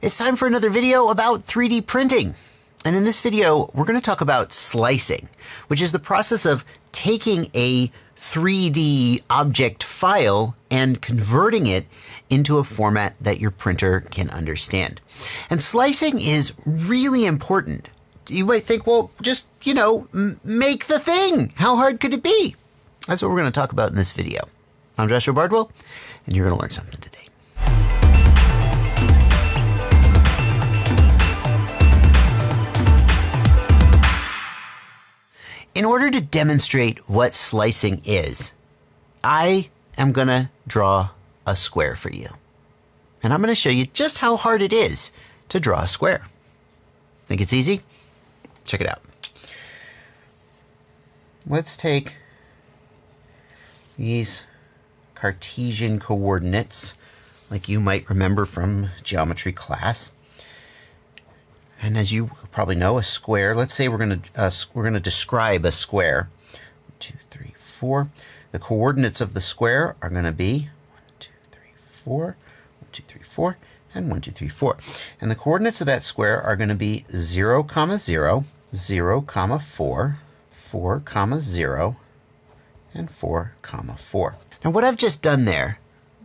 It's time for another video about 3D printing. And in this video, we're going to talk about slicing, which is the process of taking a 3D object file and converting it into a format that your printer can understand. And slicing is really important. You might think, well, just, make the thing. How hard could it be? That's what we're going to talk about in this video. I'm Joshua Bardwell, and you're going to learn something today. In order to demonstrate what slicing is, I am going to draw a square for you. And I'm going to show you just how hard it is to draw a square. Think it's easy? Check it out. Let's take these Cartesian coordinates, like you might remember from geometry class. And as you probably know, a square, let's say we're going to describe a square. 1, 2, 3, 4. The coordinates of the square are going to be 1, 2, 3, 4, 1, 2, 3, 4, and 1, 2, 3, 4. And the coordinates of that square are going to be 0, 0, 0, 4, 4, 0, and 4, 4. Now what I've just done there,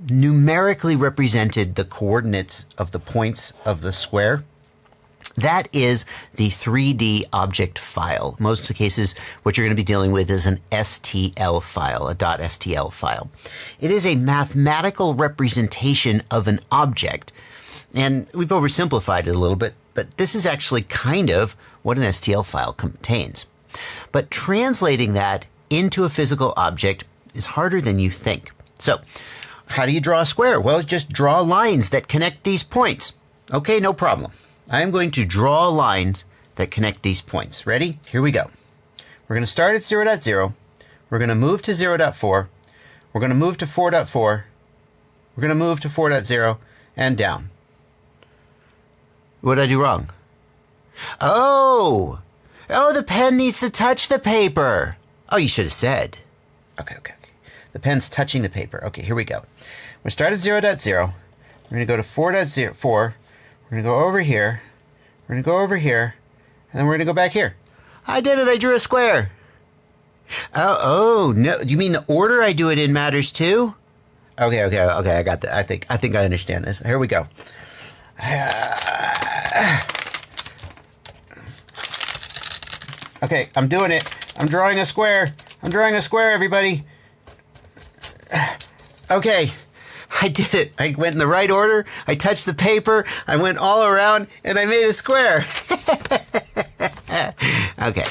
numerically represented the coordinates of the points of the square. That is the 3D object file. Most of the cases, what you're going to be dealing with is an STL file, a .stl file. It is a mathematical representation of an object. And we've oversimplified it a little bit, but this is actually kind of what an STL file contains. But translating that into a physical object is harder than you think. So, how do you draw a square? Well, just draw lines that connect these points. Okay, no problem. I am going to draw lines that connect these points. Ready? Here we go. We're going to start at 0.0. We're going to move to 0.4. We're going to move to 4.4. We're going to move to 4.0 and down. What did I do wrong? Oh, the pen needs to touch the paper. Oh, you should have said. Okay. The pen's touching the paper. Okay, here we go. We're going to start at 0.0. We're going to go to 4.4. We're going to go over here, we're going to go over here, and then we're going to go back here. I did it, I drew a square. Oh, no, do you mean the order I do it in matters too? Okay, I got that. I think I understand this. Here we go. Okay, I'm doing it. I'm drawing a square. I'm drawing a square, everybody. Okay. I did it. I went in the right order. I touched the paper. I went all around and I made a square. Okay.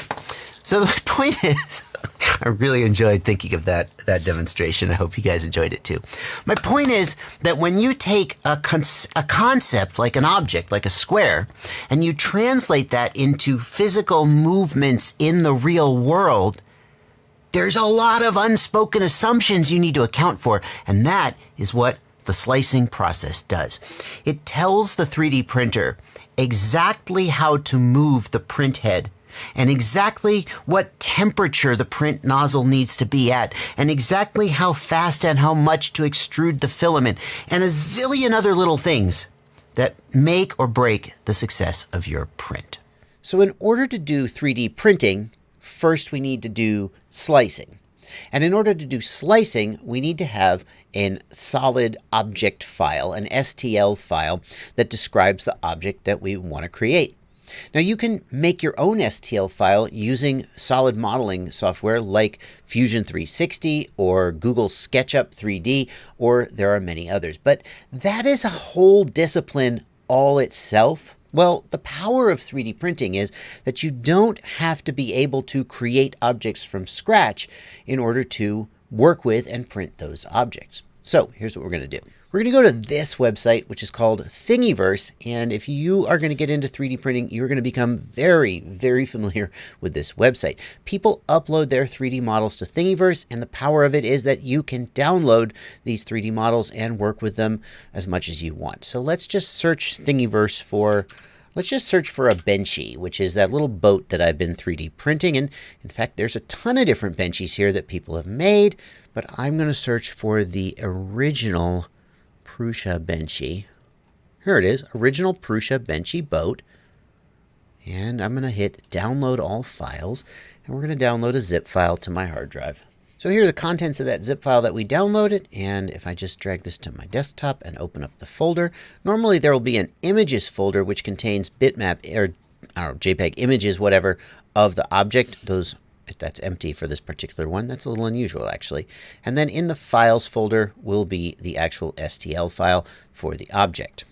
So the point is, I really enjoyed thinking of that demonstration. I hope you guys enjoyed it too. My point is that when you take a concept like an object, like a square, and you translate that into physical movements in the real world, there's a lot of unspoken assumptions you need to account for, and that is what the slicing process does. It tells the 3D printer exactly how to move the print head, and exactly what temperature the print nozzle needs to be at, and exactly how fast and how much to extrude the filament, and a zillion other little things that make or break the success of your print. So in order to do 3D printing, first, we need to do slicing. And in order to do slicing, we need to have a solid object file, an STL file that describes the object that we want to create. Now, you can make your own STL file using solid modeling software like Fusion 360 or Google SketchUp 3D, or there are many others. But that is a whole discipline all itself. Well, the power of 3D printing is that you don't have to be able to create objects from scratch in order to work with and print those objects. So here's what we're going to do. We're going to go to this website, which is called Thingiverse. And if you are going to get into 3D printing, you're going to become very, very familiar with this website. People upload their 3D models to Thingiverse, and the power of it is that you can download these 3D models and work with them as much as you want. So let's just search Thingiverse for, let's just search for a Benchy, which is that little boat that I've been 3D printing. And in fact, there's a ton of different Benchies here that people have made, but I'm going to search for the original Purusha Benchy. Here it is, original Purusha Benchy boat. And I'm going to hit download all files, and we're going to download a zip file to my hard drive. So here are the contents of that zip file that we downloaded, and if I just drag this to my desktop and open up the folder, normally there will be an images folder which contains bitmap or JPEG images, whatever, of the object. That's empty for this particular one. That's a little unusual, actually. And then in the files folder will be the actual STL file for the object.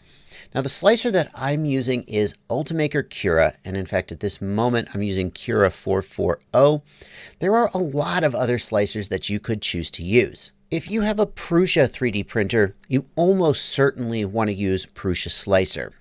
Now the slicer that I'm using is Ultimaker Cura, and in fact at this moment I'm using Cura 440. There are a lot of other slicers that you could choose to use. If you have a Purusha 3D printer, you almost certainly want to use Purusha Slicer,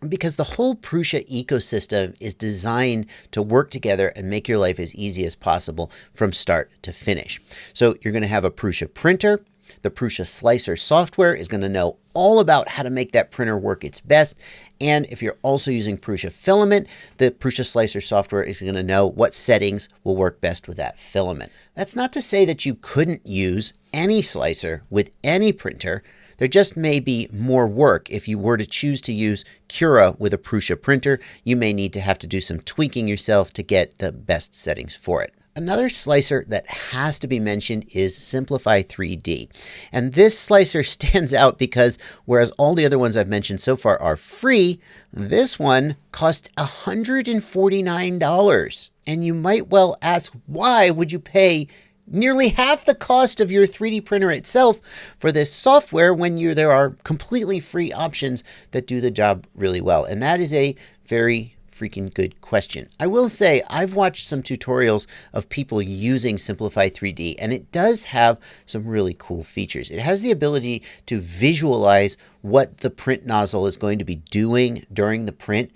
because the whole Purusha ecosystem is designed to work together and make your life as easy as possible from start to finish. So you're going to have a Purusha printer. The Purusha Slicer software is going to know all about how to make that printer work its best. And if you're also using Purusha filament, the Purusha Slicer software is going to know what settings will work best with that filament. That's not to say that you couldn't use any slicer with any printer. There just may be more work. If you were to choose to use Cura with a Purusha printer, you may need to have to do some tweaking yourself to get the best settings for it. Another slicer that has to be mentioned is Simplify 3D. And this slicer stands out because whereas all the other ones I've mentioned so far are free, this one costs $149. And you might well ask, why would you pay nearly half the cost of your 3D printer itself for this software when there are completely free options that do the job really well? And that is a very freaking good question. I will say I've watched some tutorials of people using Simplify 3D, and it does have some really cool features. It has the ability to visualize what the print nozzle is going to be doing during the print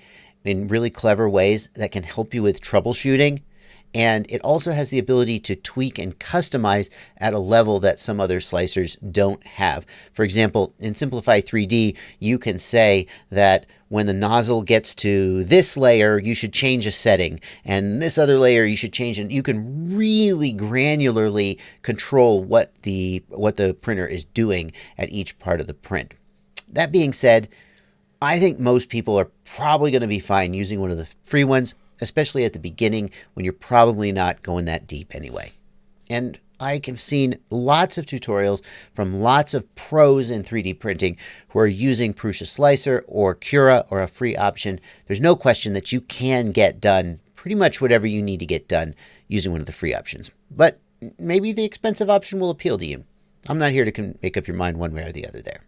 in really clever ways that can help you with troubleshooting. And it also has the ability to tweak and customize at a level that some other slicers don't have. For example, in Simplify 3D, you can say that when the nozzle gets to this layer, you should change a setting, and this other layer you should change. And you can really granularly control what the printer is doing at each part of the print. That being said, I think most people are probably going to be fine using one of the free ones, especially at the beginning when you're probably not going that deep anyway. And I have seen lots of tutorials from lots of pros in 3D printing who are using Purusha Slicer or Cura or a free option. There's no question that you can get done pretty much whatever you need to get done using one of the free options. But maybe the expensive option will appeal to you. I'm not here to make up your mind one way or the other there.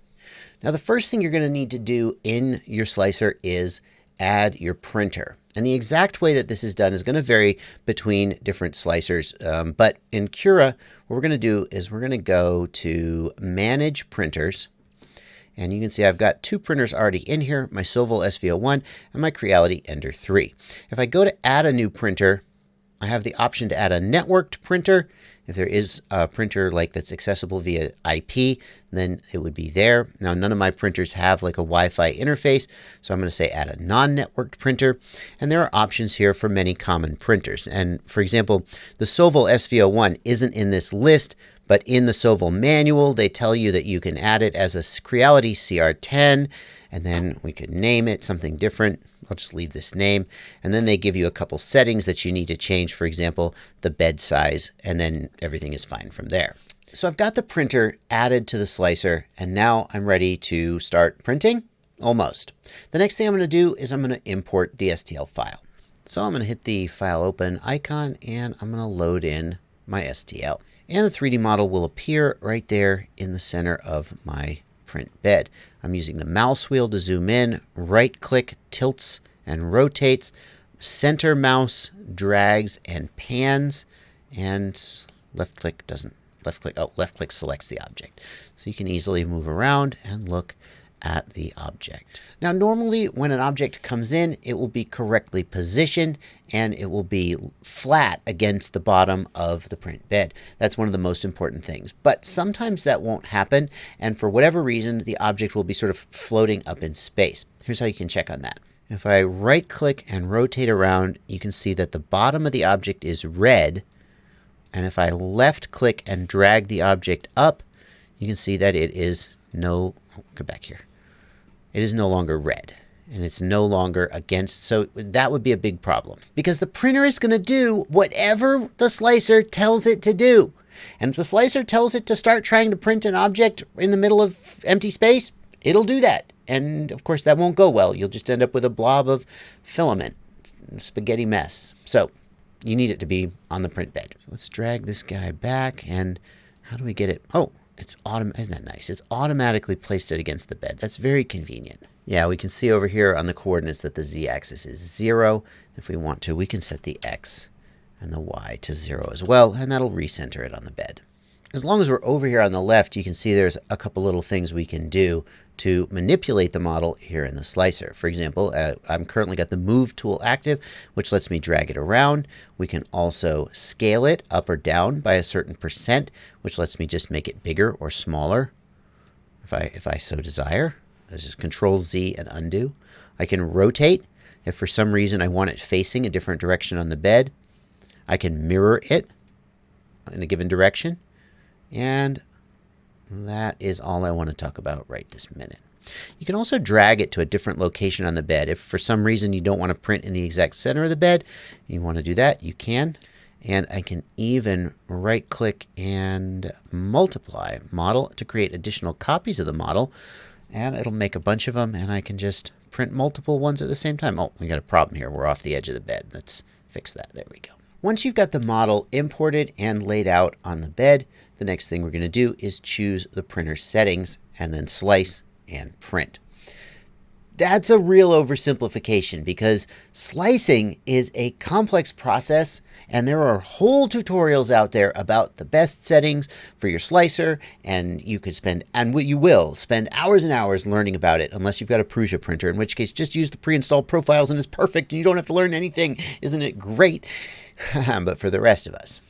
Now, the first thing you're going to need to do in your slicer is add your printer. And the exact way that this is done is going to vary between different slicers. But in Cura, what we're going to do is we're going to go to Manage Printers. And you can see I've got two printers already in here, my Sovol SV01 and my Creality Ender 3. If I go to add a new printer, I have the option to add a networked printer. If there is a printer like that's accessible via IP, then it would be there. Now, none of my printers have like a Wi-Fi interface, so I'm going to say add a non-networked printer. And there are options here for many common printers. And for example, the Sovol SV01 isn't in this list, but in the Sovol manual, they tell you that you can add it as a Creality CR10, and then we could name it something different. I'll just leave this name. And then they give you a couple settings that you need to change, for example, the bed size, and then everything is fine from there. So I've got the printer added to the slicer, and now I'm ready to start printing. Almost. The next thing I'm going to do is I'm going to import the STL file. So I'm going to hit the File Open icon, and I'm going to load in my STL. And the 3D model will appear right there in the center of my print bed. I'm using the mouse wheel to zoom in, right click, tilts and rotates, center mouse drags and pans, and left click selects the object. So you can easily move around and look at the object. Now, normally when an object comes in, it will be correctly positioned and it will be flat against the bottom of the print bed. That's one of the most important things. But sometimes that won't happen, and for whatever reason, the object will be sort of floating up in space. Here's how you can check on that. If I right click and rotate around, you can see that the bottom of the object is red. And if I left click and drag the object up, you can see that it is go back here. it is no longer red. And it's no longer against, so that would be a big problem. Because the printer is going to do whatever the slicer tells it to do. And if the slicer tells it to start trying to print an object in the middle of empty space, it'll do that. And of course that won't go well. You'll just end up with a blob of filament, spaghetti mess. So you need it to be on the print bed. So let's drag this guy back, and how do we get it? Oh, isn't that nice? It's automatically placed it against the bed. That's very convenient. Yeah, we can see over here on the coordinates that the z-axis is 0. If we want to, we can set the x and the y to 0 as well, and that'll recenter it on the bed. As long as we're over here on the left, you can see there's a couple little things we can do to manipulate the model here in the slicer. For example, I'm currently got the move tool active, which lets me drag it around. We can also scale it up or down by a certain percent, which lets me just make it bigger or smaller if I so desire. This is Control Z and undo. I can rotate if for some reason I want it facing a different direction on the bed. I can mirror it in a given direction. And that is all I want to talk about right this minute. You can also drag it to a different location on the bed. If for some reason you don't want to print in the exact center of the bed, you want to do that, you can. And I can even right click and multiply model to create additional copies of the model. And it'll make a bunch of them, and I can just print multiple ones at the same time. Oh, we got a problem here. We're off the edge of the bed. Let's fix that. There we go. Once you've got the model imported and laid out on the bed, the next thing we're going to do is choose the printer settings and then slice and print. That's a real oversimplification because slicing is a complex process, and there are whole tutorials out there about the best settings for your slicer, and you could spend, and you will spend hours and hours learning about it unless you've got a Purusha printer, in which case just use the pre-installed profiles and it's perfect and you don't have to learn anything. Isn't it great? But for the rest of us,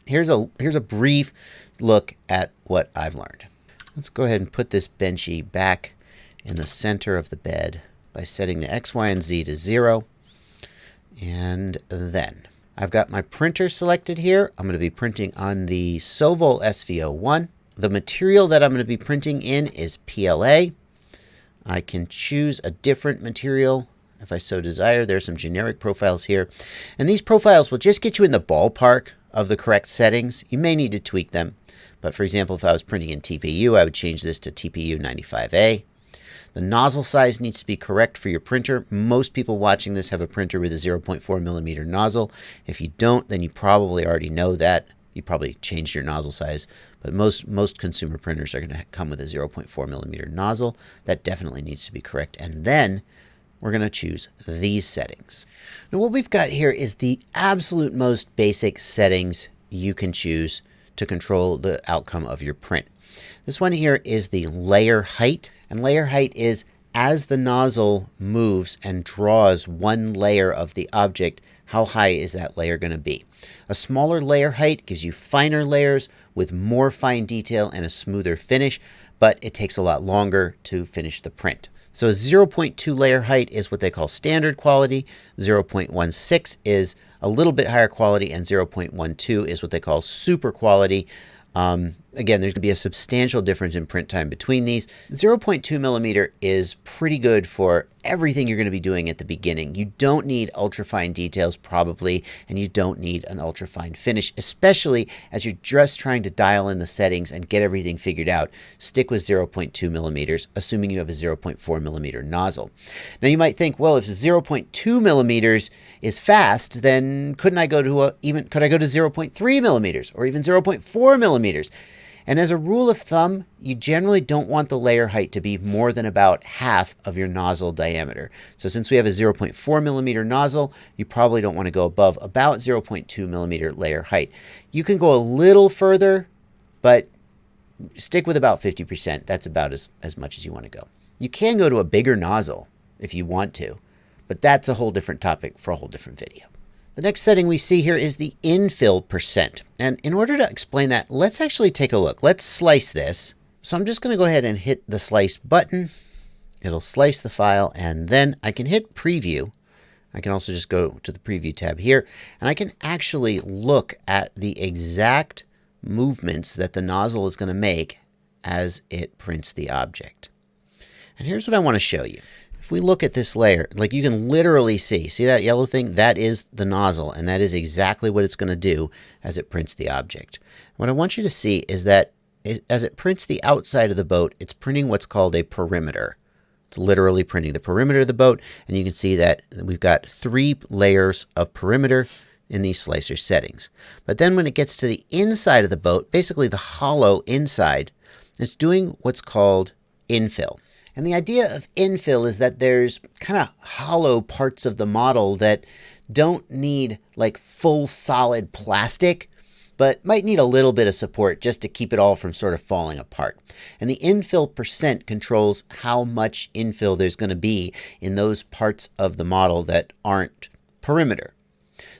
here's a brief look at what I've learned. Let's go ahead and put this benchy back in the center of the bed by setting the X, Y, and Z to 0. And then I've got my printer selected here. I'm going to be printing on the Sovol SV01. The material that I'm going to be printing in is PLA. I can choose a different material if I so desire. There's some generic profiles here. And these profiles will just get you in the ballpark of the correct settings. You may need to tweak them. But for example, if I was printing in TPU, I would change this to TPU 95A. The nozzle size needs to be correct for your printer. Most people watching this have a printer with a 0.4 millimeter nozzle. If you don't, then you probably already know that. You probably changed your nozzle size. But most consumer printers are going to come with a 0.4 millimeter nozzle. That definitely needs to be correct. And then we're going to choose these settings. Now what we've got here is the absolute most basic settings you can choose to control the outcome of your print. This one here is the layer height. And layer height is as the nozzle moves and draws one layer of the object, how high is that layer going to be? A smaller layer height gives you finer layers with more fine detail and a smoother finish, but it takes a lot longer to finish the print. So a 0.2 layer height is what they call standard quality. 0.16 is a little bit higher quality, and 0.12 is what they call super quality. Again, there's going to be a substantial difference in print time between these. 0.2 millimeter is pretty good for everything you're going to be doing at the beginning. You don't need ultra-fine details probably, and you don't need an ultra-fine finish, especially as you're just trying to dial in the settings and get everything figured out. Stick with 0.2 millimeters, assuming you have a 0.4 millimeter nozzle. Now you might think, well, if 0.2 millimeters is fast, then couldn't I go to could I go to 0.3 millimeters or even 0.4 millimeters? And as a rule of thumb, you generally don't want the layer height to be more than about half of your nozzle diameter. So since we have a 0.4 millimeter nozzle, you probably don't want to go above about 0.2 millimeter layer height. You can go a little further, but stick with about 50%. That's about as much as you want to go. You can go to a bigger nozzle if you want to, but that's a whole different topic for a whole different video. The next setting we see here is the Infill Percent. And in order to explain that, let's actually take a look. Let's slice this. So I'm just going to go ahead and hit the slice button. It'll slice the file, and then I can hit preview. I can also just go to the preview tab here, and I can actually look at the exact movements that the nozzle is going to make as it prints the object. And here's what I want to show you. If we look at this layer, like you can literally see that yellow thing? That is the nozzle, and that is exactly what it's going to do as it prints the object. What I want you to see is that as it prints the outside of the boat, it's printing what's called a perimeter. It's literally printing the perimeter of the boat, and you can see that we've got 3 layers of perimeter in these slicer settings. But then when it gets to the inside of the boat, basically the hollow inside, it's doing what's called infill. And the idea of infill is that there's kind of hollow parts of the model that don't need like full solid plastic, but might need a little bit of support just to keep it all from sort of falling apart. And the infill percent controls how much infill there's going to be in those parts of the model that aren't perimeter.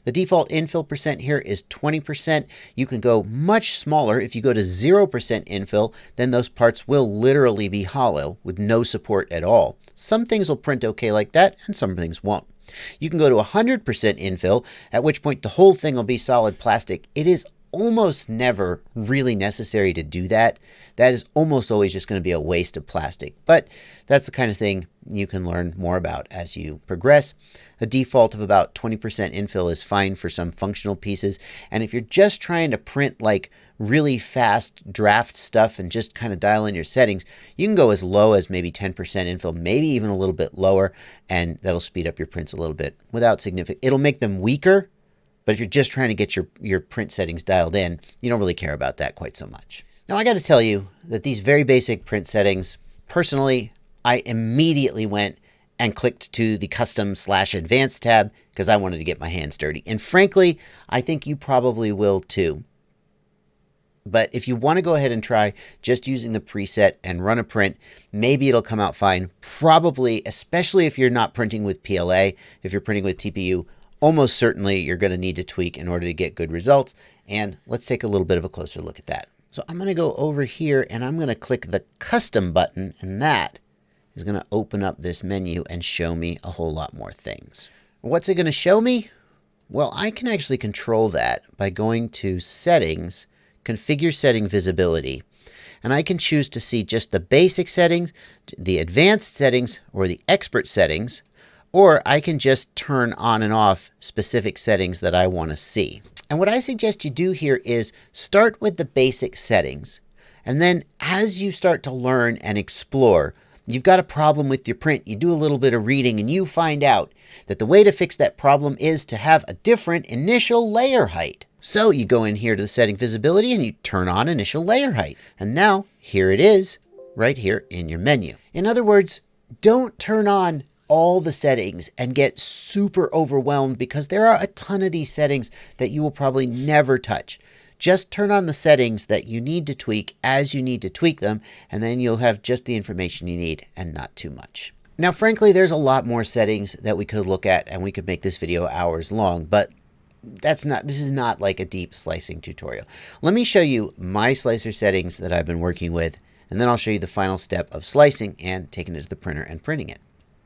The default infill percent here is 20%. You can go much smaller. If you go to 0% infill, then those parts will literally be hollow with no support at all. Some things will print okay like that, and some things won't. You can go to 100% infill, at which point the whole thing will be solid plastic. It is almost never really necessary to do that. That is almost always just going to be a waste of plastic. But that's the kind of thing you can learn more about as you progress. A default of about 20% infill is fine for some functional pieces. And if you're just trying to print like really fast draft stuff and just kind of dial in your settings, you can go as low as maybe 10% infill, maybe even a little bit lower, and that'll speed up your prints a little bit without significant. It'll make them weaker, but if you're just trying to get your print settings dialed in, you don't really care about that quite so much. Now, I got to tell you that these very basic print settings, personally, I immediately went and clicked to the custom/advanced tab because I wanted to get my hands dirty. And frankly, I think you probably will too. But if you want to go ahead and try just using the preset and run a print, maybe it'll come out fine. Probably, especially if you're not printing with PLA, if you're printing with TPU, almost certainly you're going to need to tweak in order to get good results. And let's take a little bit of a closer look at that. So I'm going to go over here and I'm going to click the custom button, and that is going to open up this menu and show me a whole lot more things. What's it going to show me? Well, I can actually control that by going to Settings, Configure Setting Visibility. And I can choose to see just the basic settings, the advanced settings, or the expert settings, or I can just turn on and off specific settings that I want to see. And what I suggest you do here is start with the basic settings. And then as you start to learn and explore, you've got a problem with your print, you do a little bit of reading, and you find out that the way to fix that problem is to have a different initial layer height. So you go in here to the setting visibility and you turn on initial layer height. And now here it is right here in your menu. In other words, don't turn on all the settings and get super overwhelmed because there are a ton of these settings that you will probably never touch. Just turn on the settings that you need to tweak as you need to tweak them, and then you'll have just the information you need and not too much. Now, frankly, there's a lot more settings that we could look at, and we could make this video hours long, but this is not like a deep slicing tutorial. Let me show you my slicer settings that I've been working with, and then I'll show you the final step of slicing and taking it to the printer and printing it.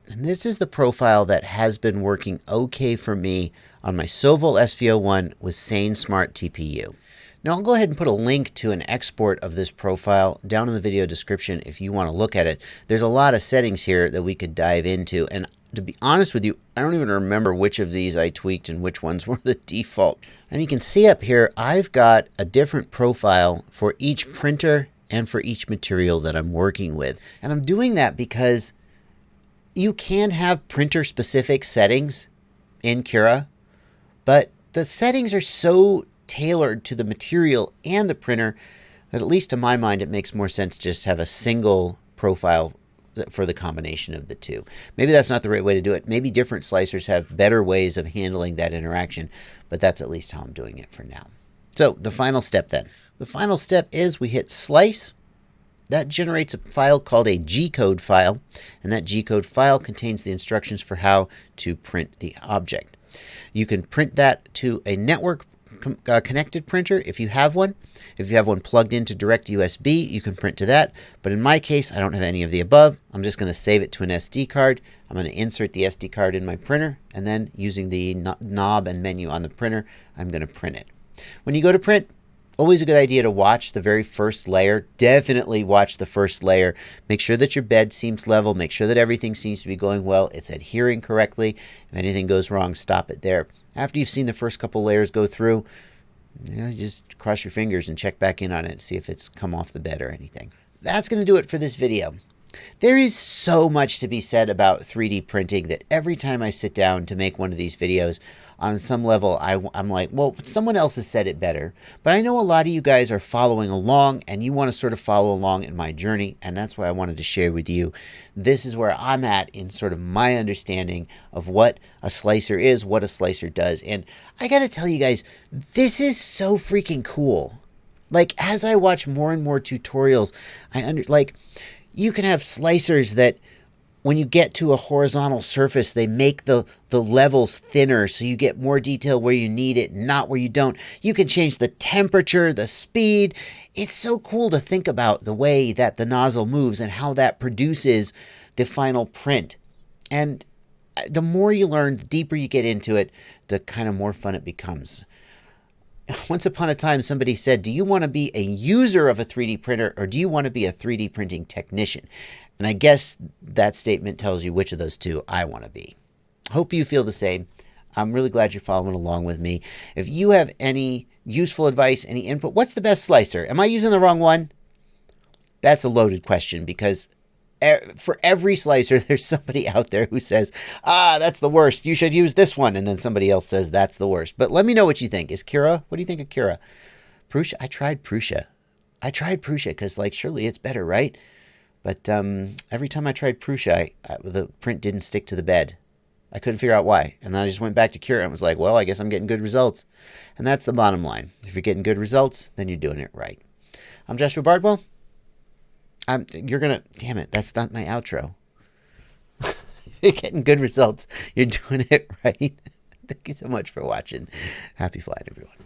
And this is the profile that has been working okay for me on my Sovol SVO1 with Sane Smart TPU. Now I'll go ahead and put a link to an export of this profile down in the video description if you want to look at it. There's a lot of settings here that we could dive into, and to be honest with you, I don't even remember which of these I tweaked and which ones were the default. And you can see up here, I've got a different profile for each printer and for each material that I'm working with. And I'm doing that because you can have printer-specific settings in Cura, but the settings are so tailored to the material and the printer that, at least to my mind, it makes more sense to just have a single profile for the combination of the two. Maybe that's not the right way to do it. Maybe different slicers have better ways of handling that interaction, but that's at least how I'm doing it for now. So the final step then. The final step is we hit slice. That generates a file called a G-code file, and that G-code file contains the instructions for how to print the object. You can print that to a network connected printer if you have one. If you have one plugged into direct USB, you can print to that. But in my case, I don't have any of the above. I'm just going to save it to an SD card. I'm going to insert the SD card in my printer, and then using the knob and menu on the printer, I'm going to print it. When you go to print, Always a good idea to watch the very first layer. Definitely watch the first layer. Make sure that your bed seems level. Make sure that everything seems to be going well. It's adhering correctly. If anything goes wrong, stop it there. After you've seen the first couple layers go through, just cross your fingers and check back in on it and see if it's come off the bed or anything. That's going to do it for this video. There is so much to be said about 3D printing that every time I sit down to make one of these videos, on some level, I'm like, well, someone else has said it better. But I know a lot of you guys are following along and you want to sort of follow along in my journey. And that's why I wanted to share with you. This is where I'm at in sort of my understanding of what a slicer is, what a slicer does. And I got to tell you guys, this is so freaking cool. Like, as I watch more and more tutorials, you can have slicers that when you get to a horizontal surface, they make the levels thinner so you get more detail where you need it, not where you don't. You can change the temperature, the speed. It's so cool to think about the way that the nozzle moves and how that produces the final print. And the more you learn, the deeper you get into it, the kind of more fun it becomes. Once upon a time, somebody said, do you want to be a user of a 3D printer or do you want to be a 3D printing technician? And I guess that statement tells you which of those two I want to be. Hope you feel the same. I'm really glad you're following along with me. If you have any useful advice, any input, what's the best slicer? Am I using the wrong one? That's a loaded question because for every slicer, there's somebody out there who says, that's the worst. You should use this one. And then somebody else says that's the worst. But let me know what you think. Is Cura? What do you think of Cura? Purusha? I tried Purusha. Because surely it's better, right? But every time I tried Purusha, the print didn't stick to the bed. I couldn't figure out why. And then I just went back to Cura and was like, well, I guess I'm getting good results. And that's the bottom line. If you're getting good results, then you're doing it right. I'm Joshua Bardwell. Damn it, that's not my outro. You're getting good results. You're doing it right. Thank you so much for watching. Happy flying, everyone.